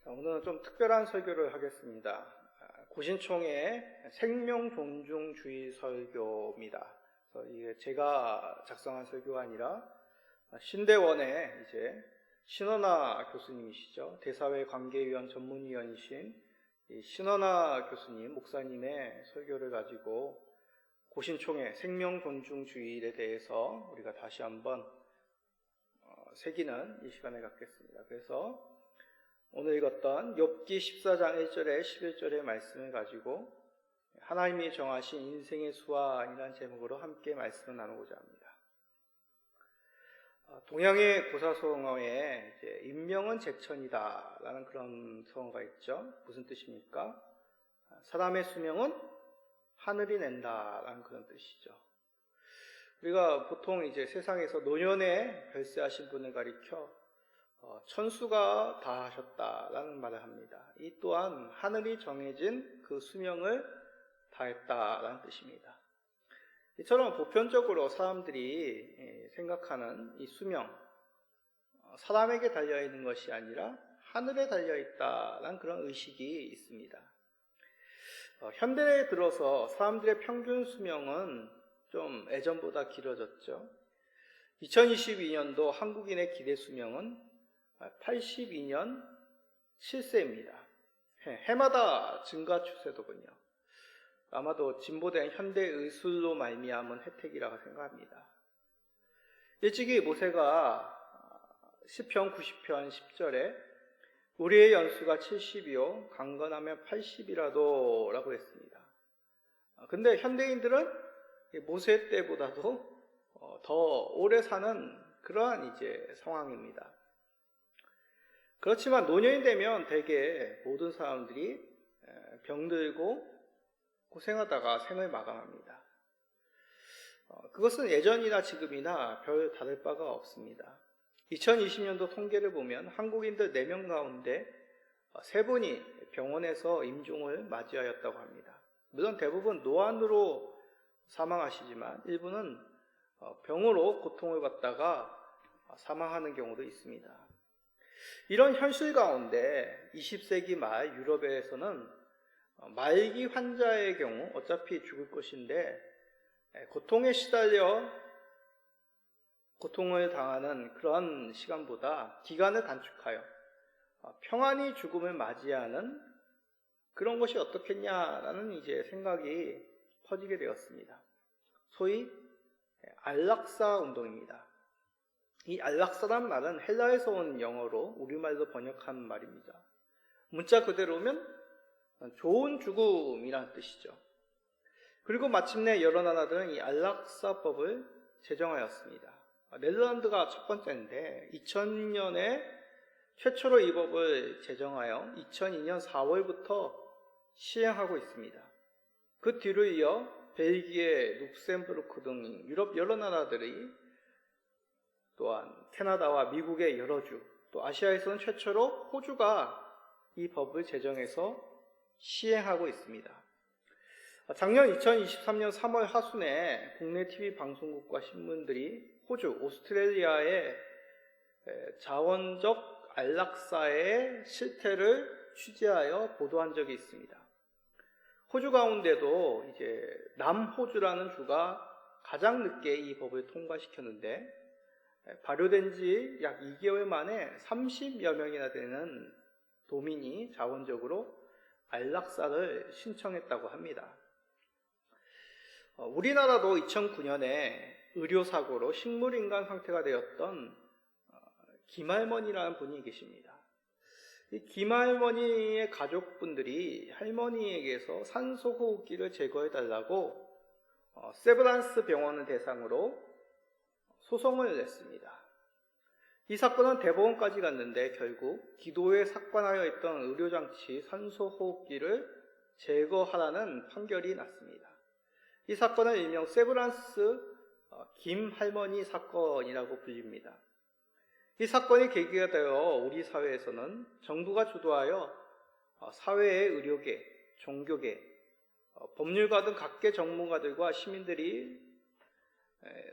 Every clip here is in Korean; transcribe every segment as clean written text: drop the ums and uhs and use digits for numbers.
오늘은 좀 특별한 설교를 하겠습니다. 고신총의 생명존중주의 설교입니다. 그래서 이게 제가 작성한 설교가 아니라 신대원의 이제 신원아 교수님이시죠. 대사회 관계위원 전문위원이신 신원아 교수님, 목사님의 설교를 가지고 고신총의 생명존중주의에 대해서 우리가 다시 한번 새기는 이 시간을 갖겠습니다. 그래서 오늘 읽었던 욥기 14장 1절에 11절의 말씀을 가지고 하나님이 정하신 인생의 수완이라는 제목으로 함께 말씀을 나누고자 합니다. 동양의 고사성어에 이제 인명은 제천이다 라는 그런 성어가 있죠. 무슨 뜻입니까? 사람의 수명은 하늘이 낸다 라는 그런 뜻이죠. 우리가 보통 이제 세상에서 노년에 별세하신 분을 가리켜 천수가 다하셨다라는 말을 합니다. 이 또한 하늘이 정해진 그 수명을 다했다라는 뜻입니다. 이처럼 보편적으로 사람들이 생각하는 이 수명, 사람에게 달려있는 것이 아니라 하늘에 달려있다라는 그런 의식이 있습니다. 현대에 들어서 사람들의 평균 수명은 좀 예전보다 길어졌죠. 2022년도 한국인의 기대 수명은 82년 7세입니다. 해마다 증가 추세더군요. 아마도 진보된 현대의술로 말미암은 혜택이라고 생각합니다. 일찍이 모세가 시편 90편 10절에 우리의 연수가 70이요 강건하면 80이라도 라고 했습니다. 근데 현대인들은 모세 때보다도 더 오래 사는 그러한 이제 상황입니다. 그렇지만 노년이 되면 대개 모든 사람들이 병들고 고생하다가 생을 마감합니다. 그것은 예전이나 지금이나 별 다를 바가 없습니다. 2020년도 통계를 보면 한국인들 4명 가운데 3분이 병원에서 임종을 맞이하였다고 합니다. 물론 대부분 노안으로 사망하시지만 일부는 병으로 고통을 받다가 사망하는 경우도 있습니다. 이런 현실 가운데 20세기 말 유럽에서는 말기 환자의 경우 어차피 죽을 것인데 고통에 시달려 고통을 당하는 그런 시간보다 기간을 단축하여 평안히 죽음을 맞이하는 그런 것이 어떻겠냐라는 이제 생각이 퍼지게 되었습니다. 소위 안락사 운동입니다. 이 안락사란 말은 헬라에서 온 영어로 우리말로 번역한 말입니다. 문자 그대로면 좋은 죽음이라는 뜻이죠. 그리고 마침내 여러 나라들은 이 안락사법을 제정하였습니다. 네덜란드가 첫 번째인데 2000년에 최초로 이 법을 제정하여 2002년 4월부터 시행하고 있습니다. 그 뒤로 이어 벨기에, 룩셈부르크 등 유럽 여러 나라들이 또한 캐나다와 미국의 여러 주, 또 아시아에서는 최초로 호주가 이 법을 제정해서 시행하고 있습니다. 작년 2023년 3월 하순에 국내 TV 방송국과 신문들이 호주, 오스트레일리아의 자원적 안락사의 실태를 취재하여 보도한 적이 있습니다. 호주 가운데도 이제 남호주라는 주가 가장 늦게 이 법을 통과시켰는데 발효된 지 약 2개월 만에 30여 명이나 되는 도민이 자원적으로 안락사를 신청했다고 합니다. 우리나라도 2009년에 의료사고로 식물인간 상태가 되었던 김할머니라는 분이 계십니다. 이 김할머니의 가족분들이 할머니에게서 산소호흡기를 제거해달라고 세브란스 병원을 대상으로 소송을 냈습니다. 이 사건은 대법원까지 갔는데 결국 기도에 삭관하여 있던 의료장치 산소호흡기를 제거하라는 판결이 났습니다. 이 사건은 일명 세브란스 김할머니 사건이라고 불립니다. 이 사건이 계기가 되어 우리 사회에서는 정부가 주도하여 사회의 의료계, 종교계, 법률가 등 각계 전문가들과 시민들이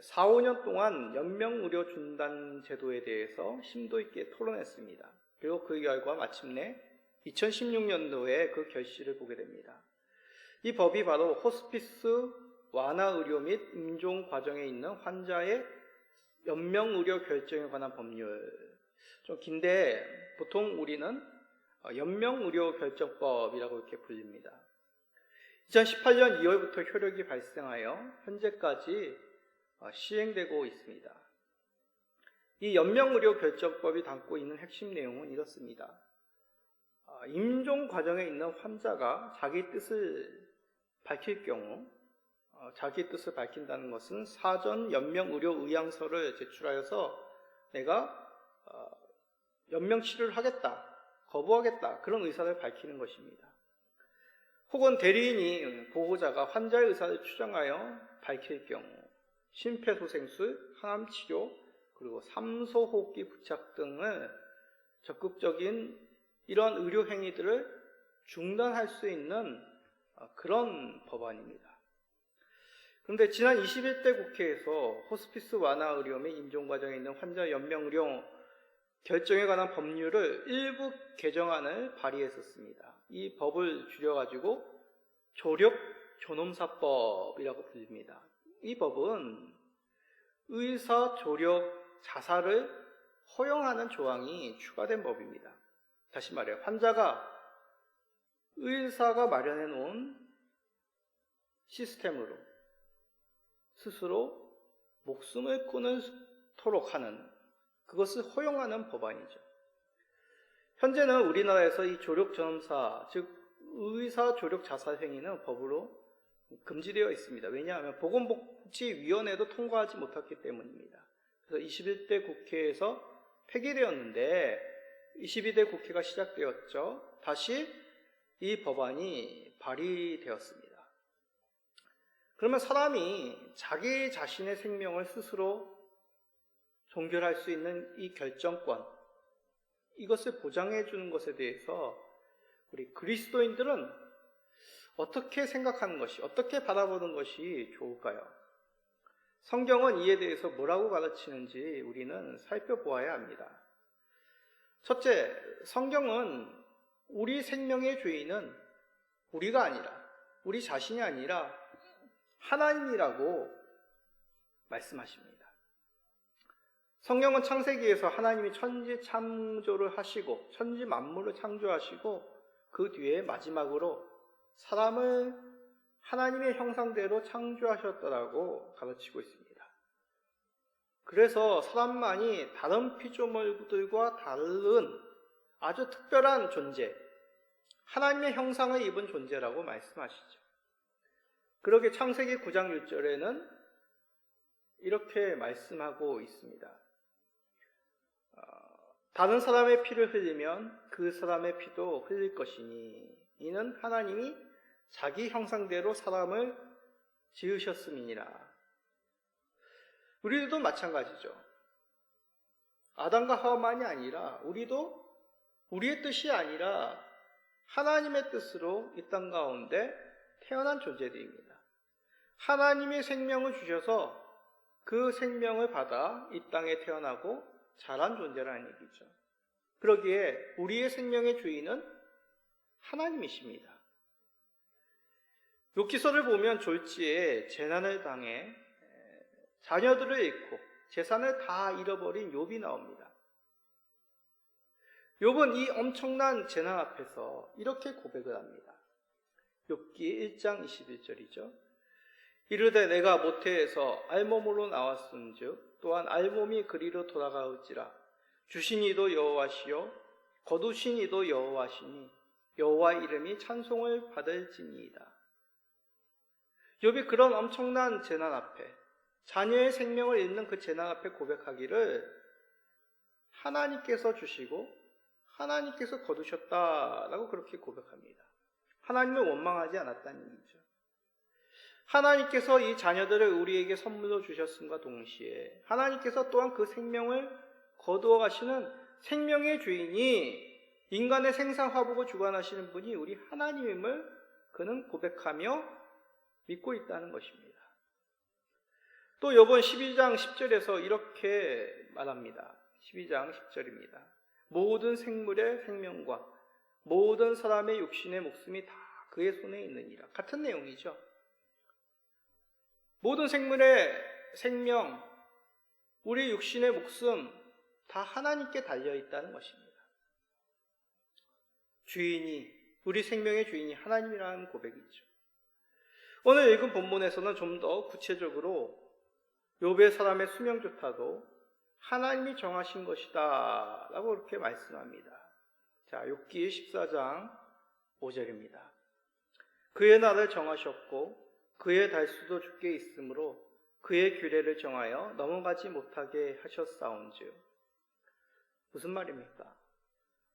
4, 5년 동안 연명의료 중단 제도에 대해서 심도 있게 토론했습니다. 그리고 그 결과 마침내 2016년도에 그 결실을 보게 됩니다. 이 법이 바로 호스피스 완화 의료 및 임종 과정에 있는 환자의 연명 의료 결정에 관한 법률. 좀 긴데 보통 우리는 연명 의료 결정법이라고 이렇게 불립니다. 2018년 2월부터 효력이 발생하여 현재까지 시행되고 있습니다. 이 연명의료 결정법이 담고 있는 핵심 내용은 이렇습니다. 임종 과정에 있는 환자가 자기 뜻을 밝힐 경우, 자기 뜻을 밝힌다는 것은 사전 연명의료 의향서를 제출하여서 내가 연명 치료를 하겠다, 거부하겠다, 그런 의사를 밝히는 것입니다. 혹은 대리인이 보호자가 환자의 의사를 추정하여 밝힐 경우 심폐소생술, 항암치료, 그리고 삼소호흡기 부착 등을 적극적인 이러한 의료 행위들을 중단할 수 있는 그런 법안입니다. 그런데 지난 21대 국회에서 호스피스 완화 의료 및 임종 과정에 있는 환자 연명 의료 결정에 관한 법률을 일부 개정안을 발의했었습니다. 이 법을 줄여가지고 조력존엄사법이라고 불립니다. 이 법은 의사 조력 자살을 허용하는 조항이 추가된 법입니다. 다시 말해 환자가 의사가 마련해 놓은 시스템으로 스스로 목숨을 끊도록 하는, 그것을 허용하는 법안이죠. 현재는 우리나라에서 이 조력존엄사, 즉 의사 조력 자살 행위는 법으로 금지되어 있습니다. 왜냐하면 보건복지위원회도 통과하지 못했기 때문입니다. 그래서 21대 국회에서 폐기되었는데 22대 국회가 시작되었죠. 다시 이 법안이 발의되었습니다. 그러면 사람이 자기 자신의 생명을 스스로 종결할 수 있는 이 결정권, 이것을 보장해 주는 것에 대해서 우리 그리스도인들은 어떻게 생각하는 것이, 어떻게 바라보는 것이 좋을까요? 성경은 이에 대해서 뭐라고 가르치는지 우리는 살펴보아야 합니다. 첫째, 성경은 우리 생명의 주인은 우리가 아니라, 우리 자신이 아니라 하나님이라고 말씀하십니다. 성경은 창세기에서 하나님이 천지 창조를 하시고 천지 만물을 창조하시고 그 뒤에 마지막으로 사람을 하나님의 형상대로 창조하셨다라고 가르치고 있습니다. 그래서 사람만이 다른 피조물들과 다른 아주 특별한 존재, 하나님의 형상을 입은 존재라고 말씀하시죠. 그러게 창세기 9장 1절에는 이렇게 말씀하고 있습니다. 다른 사람의 피를 흘리면 그 사람의 피도 흘릴 것이니 이는 하나님이 자기 형상대로 사람을 지으셨음이니라. 우리들도 마찬가지죠. 아담과 하와만이 아니라 우리도 우리의 뜻이 아니라 하나님의 뜻으로 이 땅 가운데 태어난 존재들입니다. 하나님의 생명을 주셔서 그 생명을 받아 이 땅에 태어나고 자란 존재라는 얘기죠. 그러기에 우리의 생명의 주인은 하나님이십니다. 욥기서를 보면 졸지에 재난을 당해 자녀들을 잃고 재산을 다 잃어버린 욥이 나옵니다. 욥은 이 엄청난 재난 앞에서 이렇게 고백을 합니다. 욥기 1장 21절이죠. 이르되 내가 모태에서 알몸으로 나왔은즉 또한 알몸이 그리로 돌아가올지라. 주신 이도 여호와시요 거두신 이도 여호와시니 여호와 이름이 찬송을 받을지니이다. 욥이 그런 엄청난 재난 앞에, 자녀의 생명을 잃는 그 재난 앞에 고백하기를 하나님께서 주시고 하나님께서 거두셨다라고 그렇게 고백합니다. 하나님을 원망하지 않았다는 얘기죠. 하나님께서 이 자녀들을 우리에게 선물로 주셨음과 동시에 하나님께서 또한 그 생명을 거두어 가시는 생명의 주인이 인간의 생사화복을 주관하시는 분이 우리 하나님임을 그는 고백하며 믿고 있다는 것입니다. 또 욥은 12장 10절에서 이렇게 말합니다. 12장 10절입니다. 모든 생물의 생명과 모든 사람의 육신의 목숨이 다 그의 손에 있느니라. 같은 내용이죠. 모든 생물의 생명, 우리 육신의 목숨 다 하나님께 달려있다는 것입니다. 주인이, 우리 생명의 주인이 하나님이라는 고백이죠. 오늘 읽은 본문에서는 좀 더 구체적으로 욥의 사람의 수명조차도 하나님이 정하신 것이다 라고 그렇게 말씀합니다. 자, 욥기 14장 5절입니다. 그의 날을 정하셨고 그의 달수도 주께 있으므로 그의 규례를 정하여 넘어가지 못하게 하셨사온즉. 무슨 말입니까?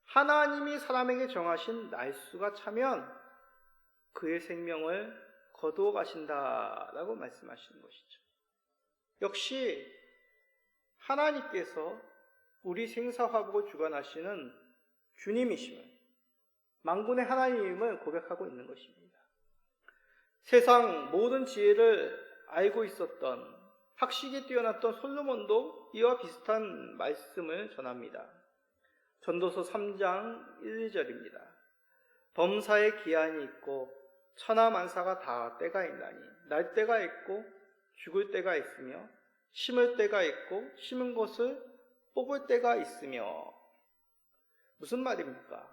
하나님이 사람에게 정하신 날수가 차면 그의 생명을 거두어 가신다라고 말씀하시는 것이죠. 역시 하나님께서 우리 생사화복을 주관하시는 주님이심을, 만군의 하나님임을 고백하고 있는 것입니다. 세상 모든 지혜를 알고 있었던, 학식이 뛰어났던 솔로몬도 이와 비슷한 말씀을 전합니다. 전도서 3장 1, 2절입니다. 범사에 기한이 있고 천하만사가 다 때가 있나니 날 때가 있고 죽을 때가 있으며 심을 때가 있고 심은 것을 뽑을 때가 있으며. 무슨 말입니까?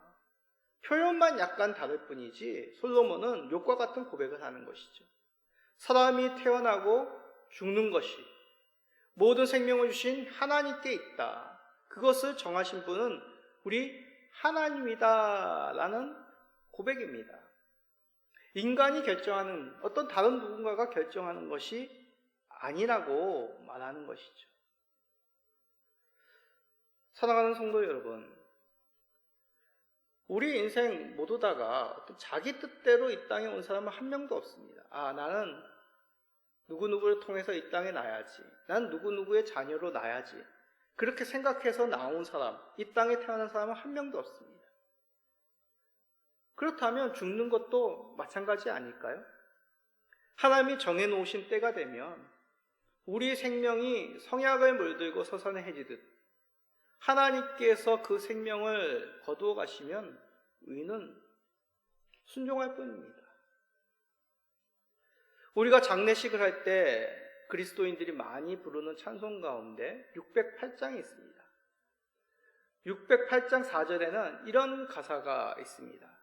표현만 약간 다를 뿐이지 솔로몬은 욥과 같은 고백을 하는 것이죠. 사람이 태어나고 죽는 것이 모든 생명을 주신 하나님께 있다. 그것을 정하신 분은 우리 하나님이다 라는 고백입니다. 인간이 결정하는, 어떤 다른 누군가가 결정하는 것이 아니라고 말하는 것이죠. 사랑하는 성도 여러분, 우리 인생 모두 다가 어떤 자기 뜻대로 이 땅에 온 사람은 한 명도 없습니다. 나는 누구누구를 통해서 이 땅에 나야지, 난 누구누구의 자녀로 나야지, 그렇게 생각해서 나온 사람, 이 땅에 태어난 사람은 한 명도 없습니다. 그렇다면 죽는 것도 마찬가지 아닐까요? 하나님이 정해놓으신 때가 되면 우리 생명이 성약을 물들고 서산해지듯 하나님께서 그 생명을 거두어 가시면 우리는 순종할 뿐입니다. 우리가 장례식을 할 때 그리스도인들이 많이 부르는 찬송 가운데 608장이 있습니다. 608장 4절에는 이런 가사가 있습니다.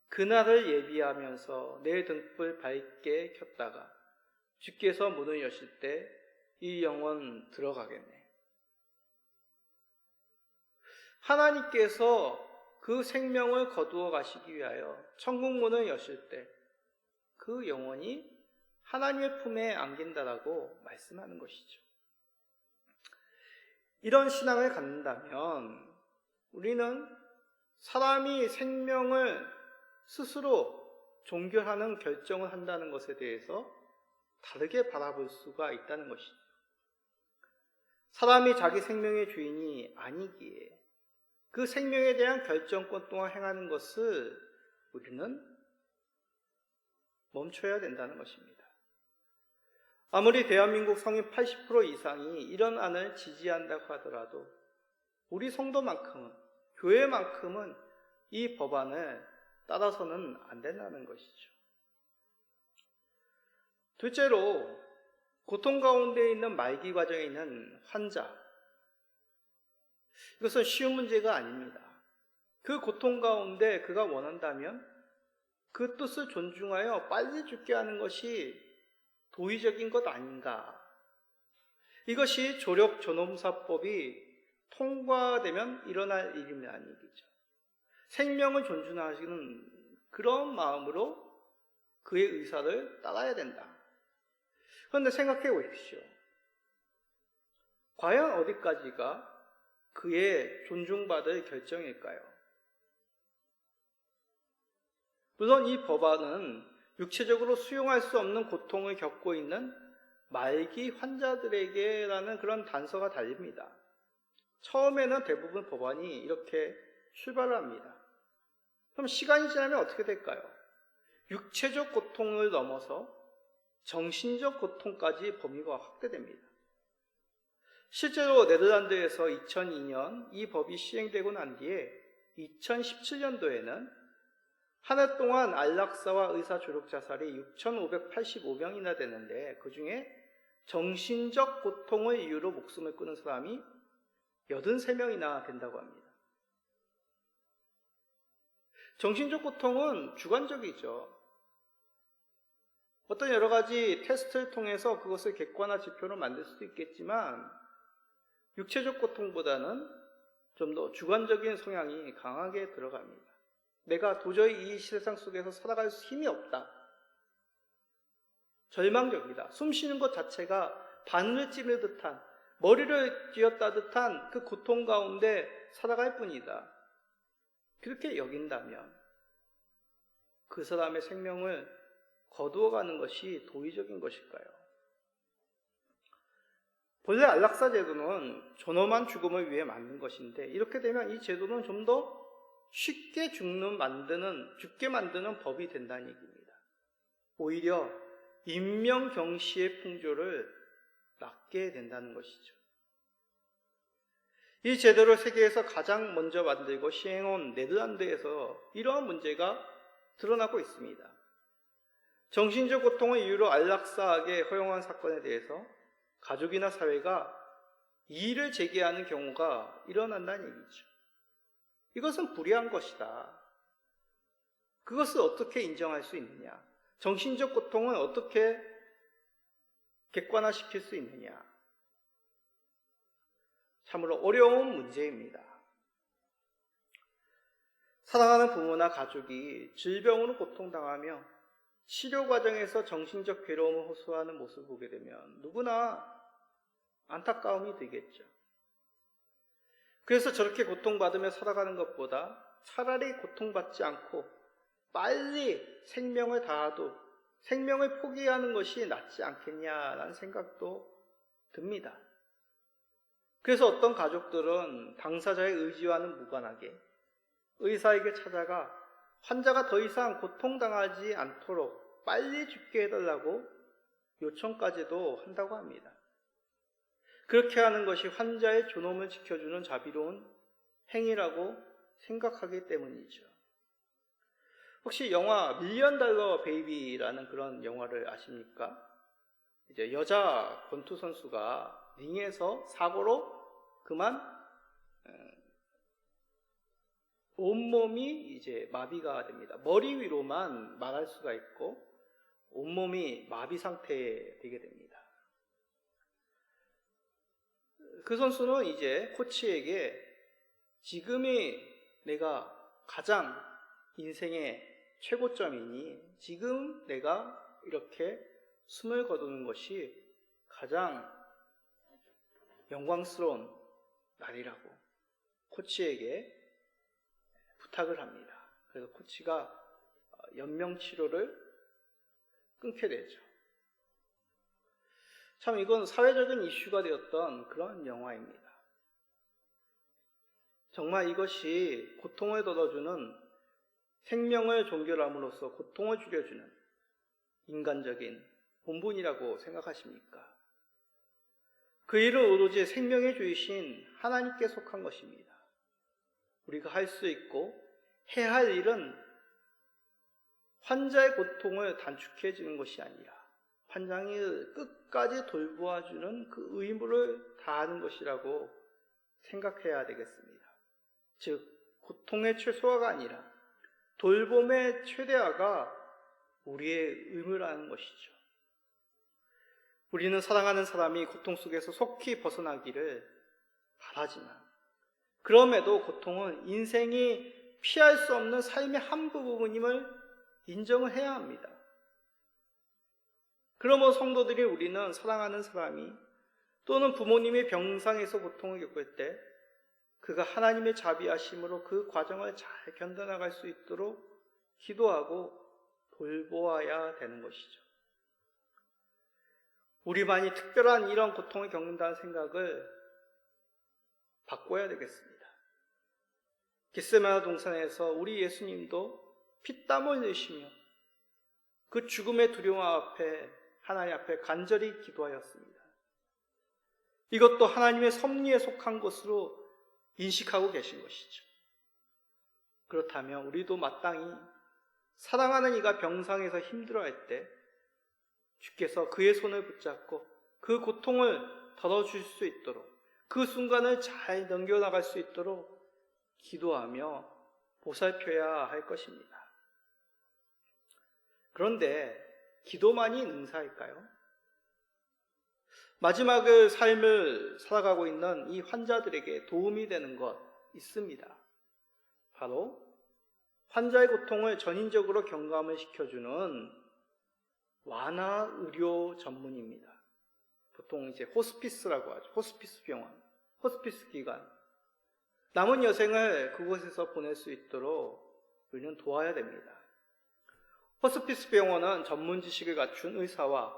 그날을 예비하면서 내 등불 밝게 켰다가 주께서 문을 여실 때 이 영혼 들어가겠네. 하나님께서 그 생명을 거두어 가시기 위하여 천국 문을 여실 때 그 영혼이 하나님의 품에 안긴다라고 말씀하는 것이죠. 이런 신앙을 갖는다면 우리는 사람이 생명을 스스로 종결하는 결정을 한다는 것에 대해서 다르게 바라볼 수가 있다는 것이죠. 사람이 자기 생명의 주인이 아니기에 그 생명에 대한 결정권 동안 행하는 것을 우리는 멈춰야 된다는 것입니다. 아무리 대한민국 성인 80% 이상이 이런 안을 지지한다고 하더라도 우리 성도만큼은, 교회만큼은 이 법안을 따라서는 안 된다는 것이죠. 둘째로, 고통 가운데 있는 말기 과정에 있는 환자. 이것은 쉬운 문제가 아닙니다. 그 고통 가운데 그가 원한다면 그 뜻을 존중하여 빨리 죽게 하는 것이 도의적인 것 아닌가. 이것이 조력존엄사법이 통과되면 일어날 일이라는 얘기죠. 생명을 존중하시는 그런 마음으로 그의 의사를 따라야 된다. 그런데 생각해 보십시오. 과연 어디까지가 그의 존중받을 결정일까요? 물론 이 법안은 육체적으로 수용할 수 없는 고통을 겪고 있는 말기 환자들에게라는 그런 단서가 달립니다. 처음에는 대부분 법안이 이렇게 출발을 합니다. 그럼 시간이 지나면 어떻게 될까요? 육체적 고통을 넘어서 정신적 고통까지 범위가 확대됩니다. 실제로 네덜란드에서 2002년 이 법이 시행되고 난 뒤에 2017년도에는 한 해 동안 안락사와 의사 조력 자살이 6,585명이나 되는데 그 중에 정신적 고통의 이유로 목숨을 끊은 사람이 83명이나 된다고 합니다. 정신적 고통은 주관적이죠. 어떤 여러 가지 테스트를 통해서 그것을 객관화 지표로 만들 수도 있겠지만 육체적 고통보다는 좀 더 주관적인 성향이 강하게 들어갑니다. 내가 도저히 이 세상 속에서 살아갈 힘이 없다. 절망적이다. 숨 쉬는 것 자체가 바늘을 찌르 듯한, 머리를 쥐었다 듯한 그 고통 가운데 살아갈 뿐이다. 그렇게 여긴다면 그 사람의 생명을 거두어가는 것이 도의적인 것일까요? 본래 안락사 제도는 존엄한 죽음을 위해 만든 것인데 이렇게 되면 이 제도는 좀 더 쉽게 죽게 만드는 법이 된다는 얘기입니다. 오히려 인명경시의 풍조를 낳게 된다는 것이죠. 이 제도를 세계에서 가장 먼저 만들고 시행한 네덜란드에서 이러한 문제가 드러나고 있습니다. 정신적 고통을 이유로 안락사하게 허용한 사건에 대해서 가족이나 사회가 이의를 제기하는 경우가 일어난다는 얘기죠. 이것은 불의한 것이다. 그것을 어떻게 인정할 수 있느냐? 정신적 고통을 어떻게 객관화시킬 수 있느냐? 참으로 어려운 문제입니다. 사랑하는 부모나 가족이 질병으로 고통당하며 치료 과정에서 정신적 괴로움을 호소하는 모습을 보게 되면 누구나 안타까움이 들겠죠. 그래서 저렇게 고통받으며 살아가는 것보다 차라리 고통받지 않고 빨리 생명을 다하도 생명을 포기하는 것이 낫지 않겠냐라는 생각도 듭니다. 그래서 어떤 가족들은 당사자의 의지와는 무관하게 의사에게 찾아가 환자가 더 이상 고통당하지 않도록 빨리 죽게 해달라고 요청까지도 한다고 합니다. 그렇게 하는 것이 환자의 존엄을 지켜주는 자비로운 행위라고 생각하기 때문이죠. 혹시 영화 밀리언 달러 베이비라는 그런 영화를 아십니까? 이제 여자 권투 선수가 링에서 사고로 그만 온몸이 이제 마비가 됩니다. 머리 위로만 말할 수가 있고 온몸이 마비 상태에 되게 됩니다. 그 선수는 이제 코치에게 지금이 내가 가장 인생의 최고점이니 지금 내가 이렇게 숨을 거두는 것이 가장 영광스러운 날이라고 코치에게 부탁을 합니다. 그래서 코치가 연명치료를 끊게 되죠. 참 이건 사회적인 이슈가 되었던 그런 영화입니다. 정말 이것이 고통을 덜어주는 생명을 종결함으로써 고통을 줄여주는 인간적인 본분이라고 생각하십니까? 그 일은 오로지 생명의 주이신 하나님께 속한 것입니다. 우리가 할 수 있고 해야 할 일은 환자의 고통을 단축해 주는 것이 아니라 환자를 끝까지 돌보아주는 그 의무를 다하는 것이라고 생각해야 되겠습니다. 즉 고통의 최소화가 아니라 돌봄의 최대화가 우리의 의무라는 것이죠. 우리는 사랑하는 사람이 고통 속에서 속히 벗어나기를 바라지만 그럼에도 고통은 인생이 피할 수 없는 삶의 한 부분임을 인정을 해야 합니다. 그러므로 성도들이 우리는 사랑하는 사람이 또는 부모님이 병상에서 고통을 겪을 때 그가 하나님의 자비하심으로 그 과정을 잘 견뎌나갈 수 있도록 기도하고 돌보아야 되는 것이죠. 우리만이 특별한 이런 고통을 겪는다는 생각을 바꿔야 되겠습니다. 겟세마네 동산에서 우리 예수님도 피땀을 흘리시며 그 죽음의 두려움 앞에 하나님 앞에 간절히 기도하였습니다. 이것도 하나님의 섭리에 속한 것으로 인식하고 계신 것이죠. 그렇다면 우리도 마땅히 사랑하는 이가 병상에서 힘들어할 때 주께서 그의 손을 붙잡고 그 고통을 덜어줄 수 있도록, 그 순간을 잘 넘겨나갈 수 있도록 기도하며 보살펴야 할 것입니다. 그런데 기도만이 능사일까요? 마지막의 삶을 살아가고 있는 이 환자들에게 도움이 되는 것 있습니다. 바로 환자의 고통을 전인적으로 경감을 시켜주는 완화 의료 전문입니다. 보통 이제 호스피스라고 하죠. 호스피스 병원, 호스피스 기관. 남은 여생을 그곳에서 보낼 수 있도록 우리는 도와야 됩니다. 호스피스 병원은 전문 지식을 갖춘 의사와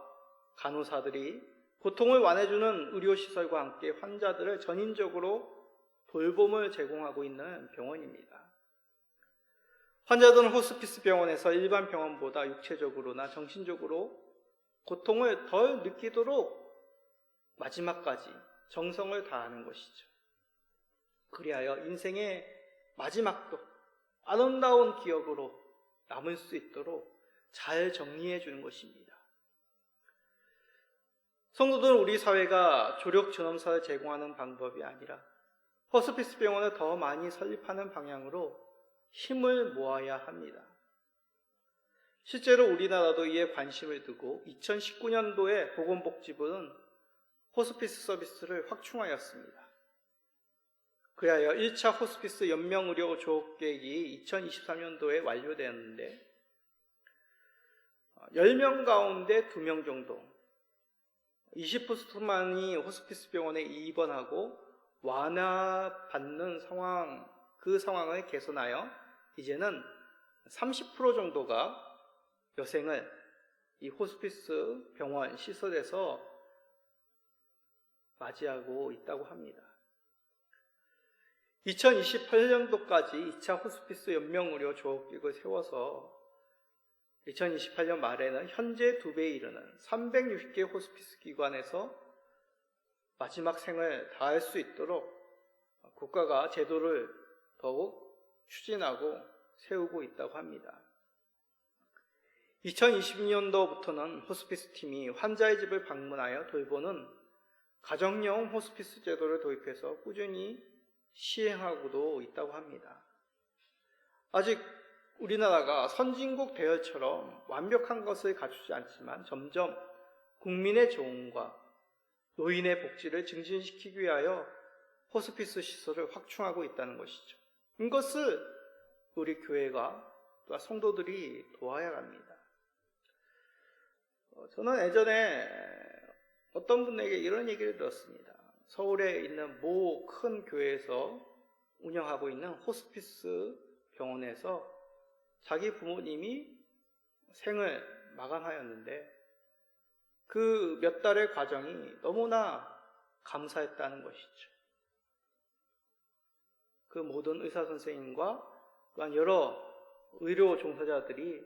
간호사들이 고통을 완화해주는 의료시설과 함께 환자들을 전인적으로 돌봄을 제공하고 있는 병원입니다. 환자들은 호스피스 병원에서 일반 병원보다 육체적으로나 정신적으로 고통을 덜 느끼도록 마지막까지 정성을 다하는 것이죠. 그리하여 인생의 마지막도 아름다운 기억으로 남을 수 있도록 잘 정리해 주는 것입니다. 성도들은 우리 사회가 조력 전염사를 제공하는 방법이 아니라 호스피스 병원을 더 많이 설립하는 방향으로 힘을 모아야 합니다. 실제로 우리나라도 이에 관심을 두고 2019년도에 보건복지부는 호스피스 서비스를 확충하였습니다. 그리하여 1차 호스피스 연명의료 조업계획이 2023년도에 완료되었는데 10명 가운데 2명 정도 20%만이 호스피스 병원에 입원하고 완화받는 상황, 그 상황을 개선하여 이제는 30% 정도가 여생을 이 호스피스 병원 시설에서 맞이하고 있다고 합니다. 2028년도까지 2차 호스피스 연명의료 조업계획을 세워서 2028년 말에는 현재 2배에 이르는 360개 호스피스 기관에서 마지막 생을 다할 수 있도록 국가가 제도를 더욱 추진하고 세우고 있다고 합니다. 2022년도부터는 호스피스 팀이 환자의 집을 방문하여 돌보는 가정용 호스피스 제도를 도입해서 꾸준히 시행하고도 있다고 합니다. 아직 우리나라가 선진국 대열처럼 완벽한 것을 갖추지 않지만 점점 국민의 좋음과 노인의 복지를 증진시키기 위하여 호스피스 시설을 확충하고 있다는 것이죠. 이것을 우리 교회가 또 성도들이 도와야 합니다. 저는 예전에 어떤 분에게 이런 얘기를 들었습니다. 서울에 있는 모 큰 교회에서 운영하고 있는 호스피스 병원에서 자기 부모님이 생을 마감하였는데 그 몇 달의 과정이 너무나 감사했다는 것이죠. 그 모든 의사 선생님과 또한 여러 의료 종사자들이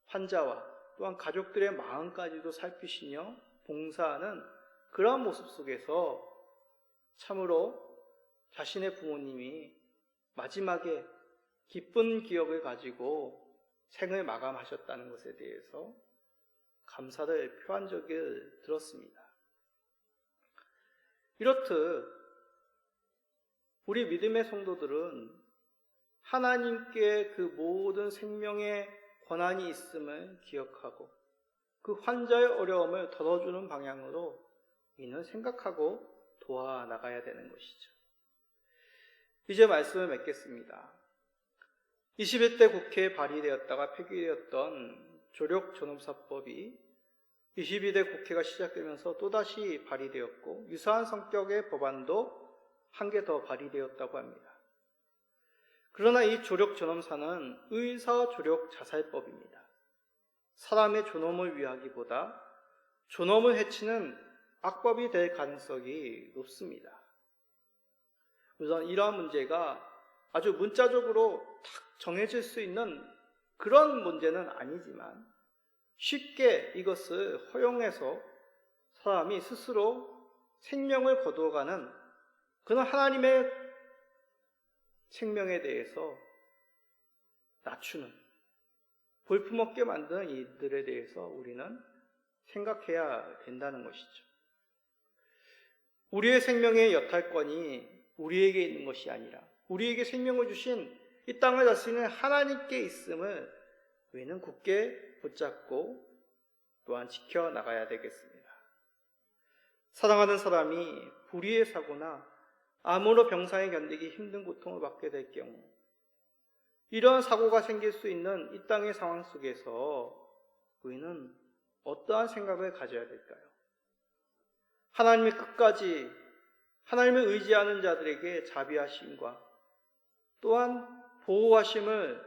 환자와 또한 가족들의 마음까지도 살피시며 봉사하는 그러한 모습 속에서 참으로 자신의 부모님이 마지막에 기쁜 기억을 가지고 생을 마감하셨다는 것에 대해서 감사를 표한 적을 들었습니다. 이렇듯 우리 믿음의 성도들은 하나님께 그 모든 생명의 권한이 있음을 기억하고 그 환자의 어려움을 덜어주는 방향으로 이는 생각하고 도와나가야 되는 것이죠. 이제 말씀을 맺겠습니다. 21대 국회에 발의되었다가 폐기되었던 조력전업사법이 22대 국회가 시작되면서 또다시 발의되었고 유사한 성격의 법안도 한 개 더 발의되었다고 합니다. 그러나 이 조력전업사는 의사조력자살법입니다. 사람의 존엄을 위하기보다 존엄을 해치는 악법이 될 가능성이 높습니다. 우선 이러한 문제가 아주 문자적으로 탁 정해질 수 있는 그런 문제는 아니지만 쉽게 이것을 허용해서 사람이 스스로 생명을 거두어가는 그런 하나님의 생명에 대해서 낮추는, 볼품없게 만드는 이들에 대해서 우리는 생각해야 된다는 것이죠. 우리의 생명의 여탈권이 우리에게 있는 것이 아니라 우리에게 생명을 주신 이 땅을 다스리는 하나님께 있음을 우리는 굳게 붙잡고 또한 지켜나가야 되겠습니다. 사랑하는 사람이 불의의 사고나 암으로 병상에 견디기 힘든 고통을 받게 될 경우, 이러한 사고가 생길 수 있는 이 땅의 상황 속에서 우리는 어떠한 생각을 가져야 될까요? 하나님의 끝까지 하나님을 의지하는 자들에게 자비하심과 또한 보호하심을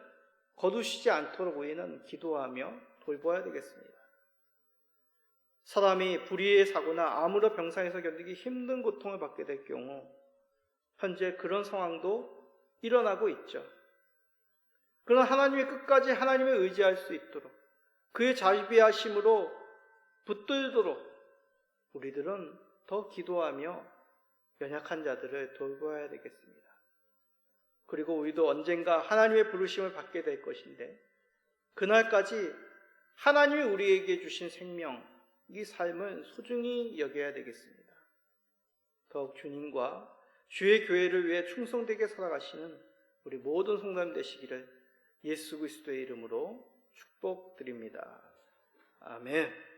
거두시지 않도록 우리는 기도하며 돌보아야 되겠습니다. 사람이 불의의 사고나 암으로 병상에서 견디기 힘든 고통을 받게 될 경우 현재 그런 상황도 일어나고 있죠. 그러나 하나님의 끝까지 하나님을 의지할 수 있도록 그의 자비하심으로 붙들도록 우리들은 더 기도하며 연약한 자들을 돌보아야 되겠습니다. 그리고 우리도 언젠가 하나님의 부르심을 받게 될 것인데 그날까지 하나님이 우리에게 주신 생명, 이 삶을 소중히 여겨야 되겠습니다. 더욱 주님과 주의 교회를 위해 충성되게 살아가시는 우리 모든 성도님 되시기를 예수 그리스도의 이름으로 축복드립니다. 아멘.